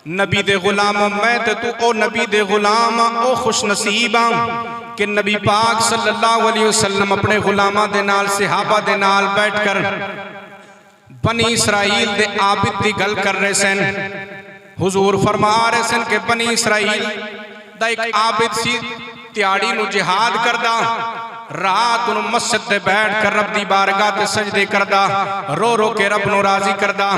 नबी दे गुलाम मैं ते तू ओ नबी दे गुलाम ओ खुश नसीब कि नबी पाक सल्लल्लाहु अलैहि वसल्लम अपने गुलामा दे नाल सहाबा दे नाल बैठकर बनी इसराइल दे आबिद दी गल कर रहे सन। हुजूर फरमा रहे सन कि बनी इसराइल दा एक आबिद सी, त्याड़ी नू जिहाद करदा, रात नू मस्जिद ते बैठ कर रब दी बारगाह ते सजदे करदा, रो रो के रब नू राजी करदा।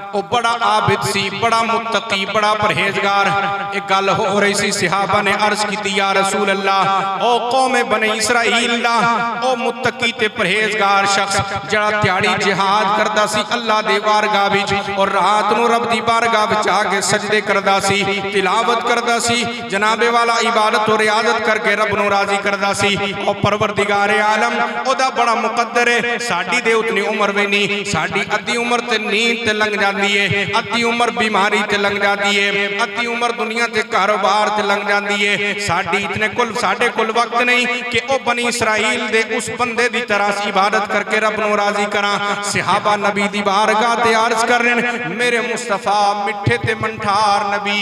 ओ बड़ा आबिद सी, बड़ा मुत्तकी, बड़ा परहेजगार। एक गल हो रही सी, सहाबा ने अर्ज की या रसूल अल्लाह, ओ कौमे बने इसराइल दा ओ मुत्तकी ते परहेजगार शख्स जड़ा त्याड़ी जिहाद करदा सी अल्लाह दे बारगाह विच, और रात नू रब दी बारगाह विच आके सजदे करदा सी, तिलावत करदा सी, जनाबे वाला इबादत और रियाजत करके रब नू राजी करदा सी। और परवरदिगार आलम ओदा बड़ा मुकद्दर है। साडी दे उतनी उम्र भी नहीं, साडी अद्धी उम्र ते नींद ते लंघ जांदी है, अद्धी उम्र बीमारी ते लंघ जाती है, अद्धी उम्र दुनिया ते कारोबार ते लंघ जाती है। साडी इतने साडे कुल वक्त नहीं कि ओ बनी इसराइल दे उस बंदे दी तरह इबादत करके रब नू राजी करा। सहाबा नबी दी बारगाह ते अर्ज कर रहे, मेरे मुस्तफा मिठे ते मंठार नबी,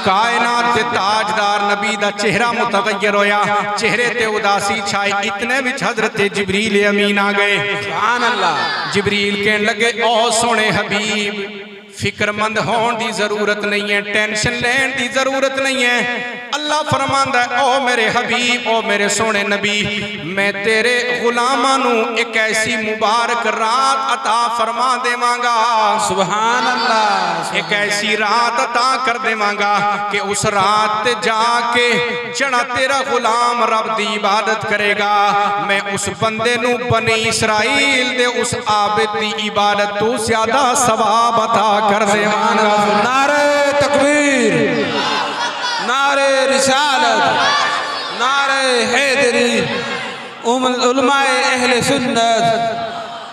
कायनात के ताजदार नबी दा चेहरा मुतगय्यर होया, चेहरे ते उदासी छाई। इतने विच हजरत जिब्रील अमीन आ गए। सुभान अल्लाह। जिब्रील कहने लगे, ओ सोने हबीब, फिक्रमंद होने की जरूरत नहीं है, टेंशन लेने की जरूरत नहीं है। अल्लाह फरमांदा है, ओ मेरे हबीब, ओ मेरे सोने नबी, मैं तेरे गुलामां नू एक ऐसी मुबारक रात अता फरमा देवांगा। सुभान अल्लाह। एक ऐसी रात अता कर देवांगा कि उस रात ते जाके जड़ा तेरा गुलाम रब दी इबादत करेगा, मैं उस बंदे नू बनी इसराइल दे उस आबिद दी इबादत तो ज्यादा सवाब अता कर देवांगा। नारे तकबीर, नारे रिसालत, नारे हैदरी, उलमाए अहले सुन्नत।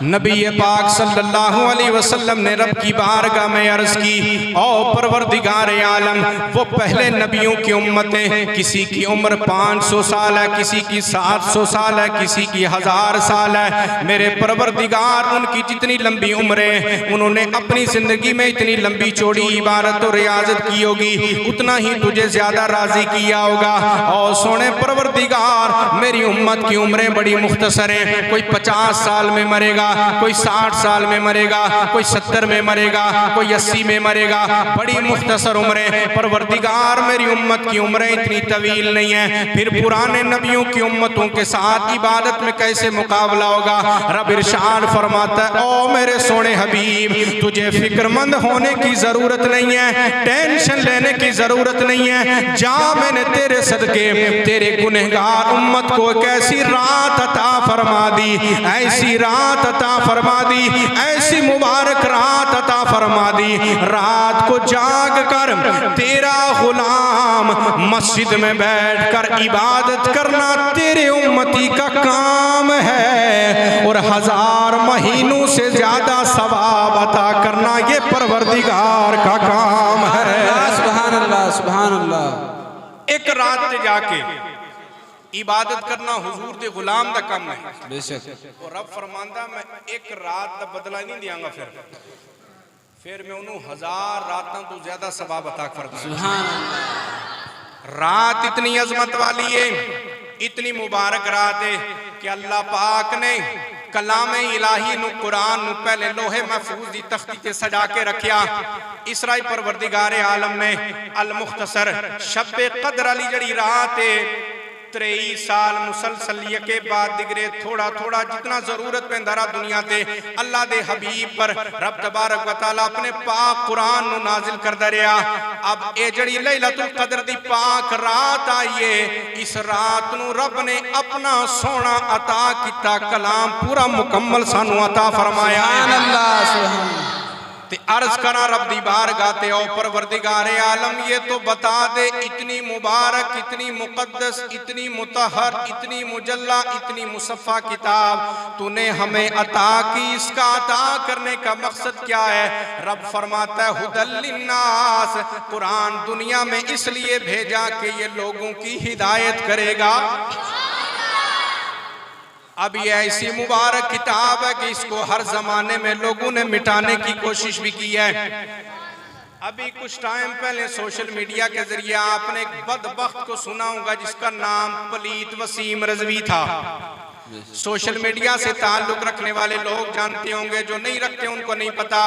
नबी पाक सल्लल्लाहु अलैहि वसल्लम ने रब की बारगाह में अर्ज की, ओ परवरदिगार आलम, वो पहले नबियों की उम्मत है, किसी की उम्र 500 साल है, किसी की 700 साल है, किसी की 1000 साल है। मेरे परवरदिगार उनकी जितनी लंबी उम्र है, उन्होंने अपनी जिंदगी में इतनी लंबी चौड़ी इबादत और रियाजत की होगी, उतना ही तुझे ज्यादा राजी किया होगा। और सोने परवरदिगार, मेरी उम्मत की उम्रें बड़ी मुख्तसर है, कोई 50 साल में मरेगा, कोई 60 साल में मरेगा, कोई 70 में मरेगा, कोई 80 में मरेगा, बड़ी मुख्तसर उम्रें। परवरदिगार, मेरी उम्मत की उम्रें इतनी तवील नहीं है, फिर पुराने नबियों की उम्मतों के साथ इबादत में कैसे मुकाबला होगा। रब इरशाद फरमाता है, ओ मेरे सोने हबीब, तुझे फिक्रमंद होने की जरूरत नहीं है, टेंशन लेने की जरूरत नहीं है। जा, मैंने तेरे सदके तेरे गुनहगार उम्मत को एक ऐसी रात अता फरमा दी, ऐसी रात अता फरमा दी, ऐसी मुबारक रात अता फरमा दी। रात को जाग कर तेरा गुलाम मस्जिद में बैठकर इबादत करना तेरे उम्मती का काम है, और 1000 महीनों से ज्यादा सवाब अता करना ये परवरदिगार का काम है। सुभान अल्लाह, सुभान अल्लाह। एक रात से जाके इबादत करना हुजूर दे गुलाम दा काम है, बेशक। और रब फरमांदा, मैं एक रात दा बदला नहीं दियांगा, फिर मैं उन्होंने 1000 रातों तो ज्यादा सवाब अता कर दूंगा। सुभान अल्लाह। रात इतनी अजमत वाली है, इतनी मुबारक रात है कि अल्लाह पाक ने कलाम इलाही नु कुरान नु पहले लोहे महफूज दी तख्ती ते सजा के रखिया। इसराई परवरदिगार आलम ने अल मुख्तसर शब कदर अली जड़ी रात है, 23 साल मुसलसल के बाद दिगरे थोड़ा थोड़ा जितना जरूरत पैंदा रहा दुनिया ते अल्लाह दे हबीब पर रब तबारक व तआला अपने पाक कुरान नु नाजिल करदा रहा। अब ए जड़ी लैलतुल कदर दी पाक रात आई है, इस रात नु रब ने अपना सोना अता किता कलाम पूरा मुकम्मल सानू अता फरमाया। सुभान अल्लाह, सुभान। ते अर्ज करा रब दी बारगाह ते, ओ परवरदिगार आलम, ये तो बता दे, इतनी मुबारक, इतनी मुकद्दस, इतनी मुतहर, इतनी मुजल्ला, इतनी मुसफ़ा किताब तूने हमें अता की, इसका अता करने का मकसद क्या है? रब फरमाता है, हुदल लिन्नास, कुरान दुनिया में इसलिए भेजा कि ये लोगों की हिदायत करेगा। अब ये ऐसी मुबारक किताब है कि इसको हर जमाने में लोगों ने मिटाने की कोशिश भी की है। अभी कुछ टाइम पहले सोशल मीडिया के जरिए आपने एक बदबख्त को सुना होगा जिसका नाम पलीत वसीम रजवी था। सोशल मीडिया से ताल्लुक रखने वाले लोग जानते होंगे, जो नहीं रखते उनको नहीं पता।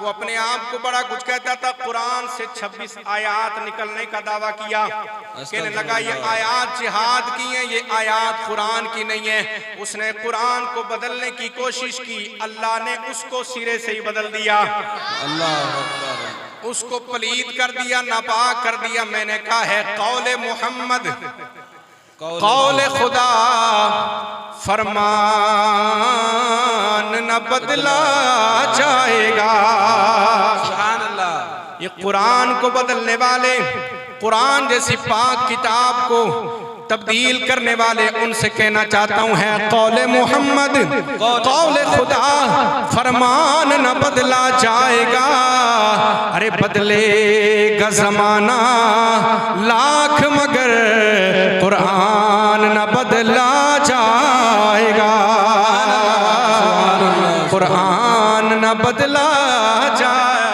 वो अपने आप को बड़ा कुछ कहता था, कुरान से 26 आयात निकलने का दावा किया। कहने लगा ये आयात जिहाद की हैं, ये आयात कुरान की नहीं है। उसने कुरान को बदलने की कोशिश की, अल्लाह ने उसको सिरे से ही बदल दिया, अल्लाह उसको पलीत कर दिया, नापाक कर दिया। मैंने कहा है कौले मोहम्मद, कौले खुदा, फरमान न बदला जाएगा। सुभान अल्लाह। ये कुरान को बदलने वाले, कुरान जैसी पाक किताब को तब्दील करने वाले, उनसे कहना चाहता हूँ है कौले मोहम्मद, कौले खुदा, फरमान न बदला जाएगा। अरे बदलेगा जमाना लाख मगर कुरान न बदला जाएगा, कुरान न बदला जाएगा।